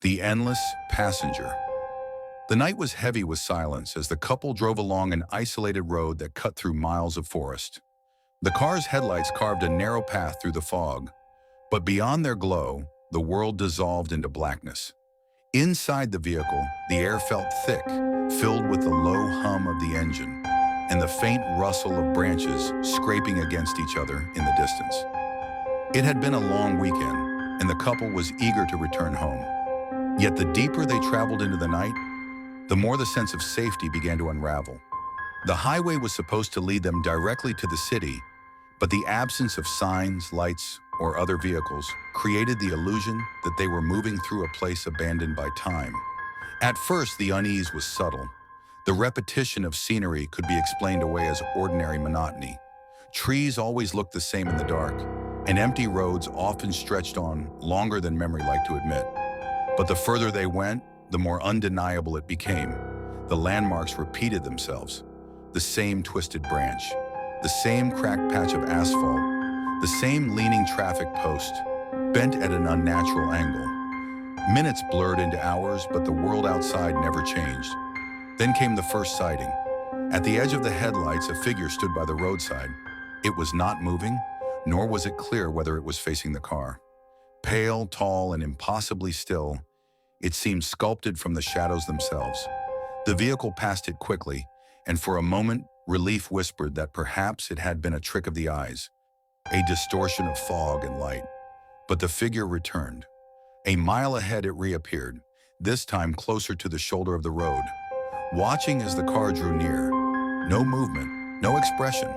The Endless Passenger. The night was heavy with silence as the couple drove along an isolated road that cut through miles of forest. The car's headlights carved a narrow path through the fog, but beyond their glow, the world dissolved into blackness. Inside the vehicle, the air felt thick, filled with the low hum of the engine and the faint rustle of branches scraping against each other in the distance. It had been a long weekend, and the couple was eager to return home. Yet the deeper they traveled into the night, the more the sense of safety began to unravel. The highway was supposed to lead them directly to the city, but the absence of signs, lights, or other vehicles created the illusion that they were moving through a place abandoned by time. At first, the unease was subtle. The repetition of scenery could be explained away as ordinary monotony. Trees always looked the same in the dark, and empty roads often stretched on longer than memory liked to admit. But the further they went, the more undeniable it became. The landmarks repeated themselves. The same twisted branch, the same cracked patch of asphalt, the same leaning traffic post, bent at an unnatural angle. Minutes blurred into hours, but the world outside never changed. Then came the first sighting. At the edge of the headlights, a figure stood by the roadside. It was not moving, nor was it clear whether it was facing the car. Pale, tall, and impossibly still, it seemed sculpted from the shadows themselves. The vehicle passed it quickly, and for a moment, relief whispered that perhaps it had been a trick of the eyes, a distortion of fog and light. But the figure returned. A mile ahead it reappeared, this time closer to the shoulder of the road, watching as the car drew near. No movement, no expression,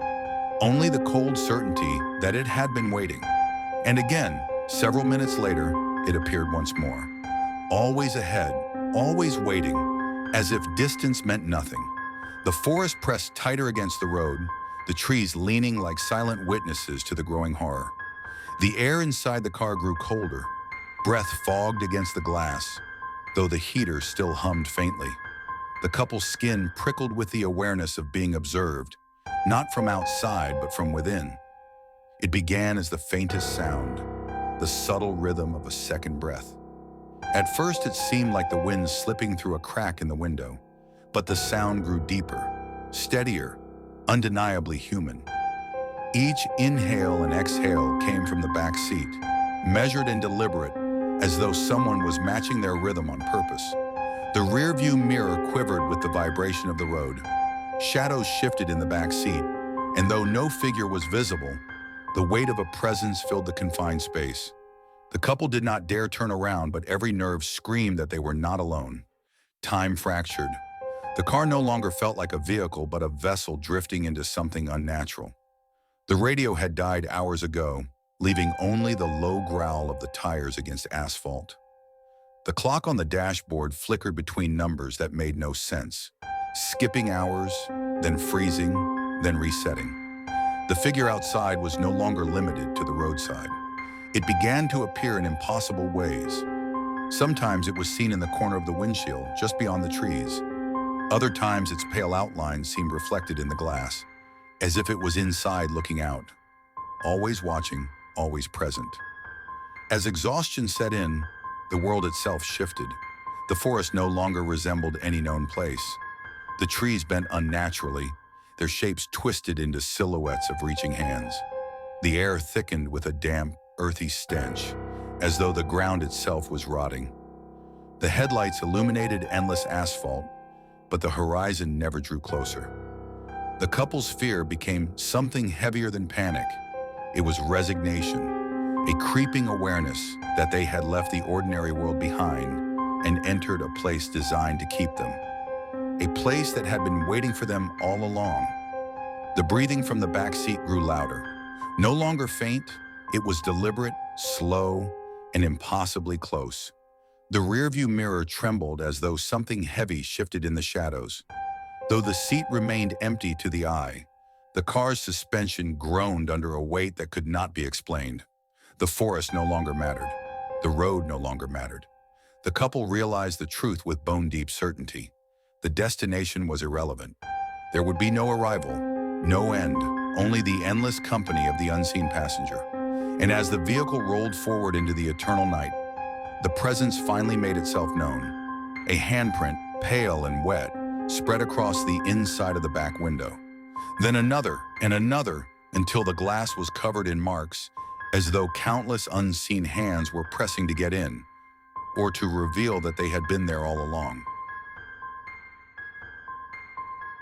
only the cold certainty that it had been waiting. And again, several minutes later, it appeared once more. Always ahead, always waiting, as if distance meant nothing. The forest pressed tighter against the road, the trees leaning like silent witnesses to the growing horror. The air inside the car grew colder, breath fogged against the glass, though the heater still hummed faintly. The couple's skin prickled with the awareness of being observed, not from outside, but from within. It began as the faintest sound, the subtle rhythm of a second breath. At first, it seemed like the wind slipping through a crack in the window, but the sound grew deeper, steadier, undeniably human. Each inhale and exhale came from the back seat, measured and deliberate, as though someone was matching their rhythm on purpose. The rearview mirror quivered with the vibration of the road. Shadows shifted in the back seat, and though no figure was visible, the weight of a presence filled the confined space. The couple did not dare turn around, but every nerve screamed that they were not alone. Time fractured. The car no longer felt like a vehicle, but a vessel drifting into something unnatural. The radio had died hours ago, leaving only the low growl of the tires against asphalt. The clock on the dashboard flickered between numbers that made no sense, skipping hours, then freezing, then resetting. The figure outside was no longer limited to the roadside. It began to appear in impossible ways. Sometimes it was seen in the corner of the windshield, just beyond the trees. Other times its pale outline seemed reflected in the glass, as if it was inside looking out. Always watching, always present. As exhaustion set in, the world itself shifted. The forest no longer resembled any known place. The trees bent unnaturally, their shapes twisted into silhouettes of reaching hands. The air thickened with a damp, earthy stench, as though the ground itself was rotting. The headlights illuminated endless asphalt, but the horizon never drew closer. The couple's fear became something heavier than panic. It was resignation, a creeping awareness that they had left the ordinary world behind and entered a place designed to keep them. A place that had been waiting for them all along. The breathing from the back seat grew louder. No longer faint, it was deliberate, slow, and impossibly close. The rearview mirror trembled as though something heavy shifted in the shadows. Though the seat remained empty to the eye, the car's suspension groaned under a weight that could not be explained. The forest no longer mattered. The road no longer mattered. The couple realized the truth with bone-deep certainty. The destination was irrelevant. There would be no arrival, no end, only the endless company of the unseen passenger. And as the vehicle rolled forward into the eternal night, The presence finally made itself known. A handprint, pale and wet, spread across the inside of the back window. Then another and another until the glass was covered in marks, as though countless unseen hands were pressing to get in, or to reveal that they had been there all along.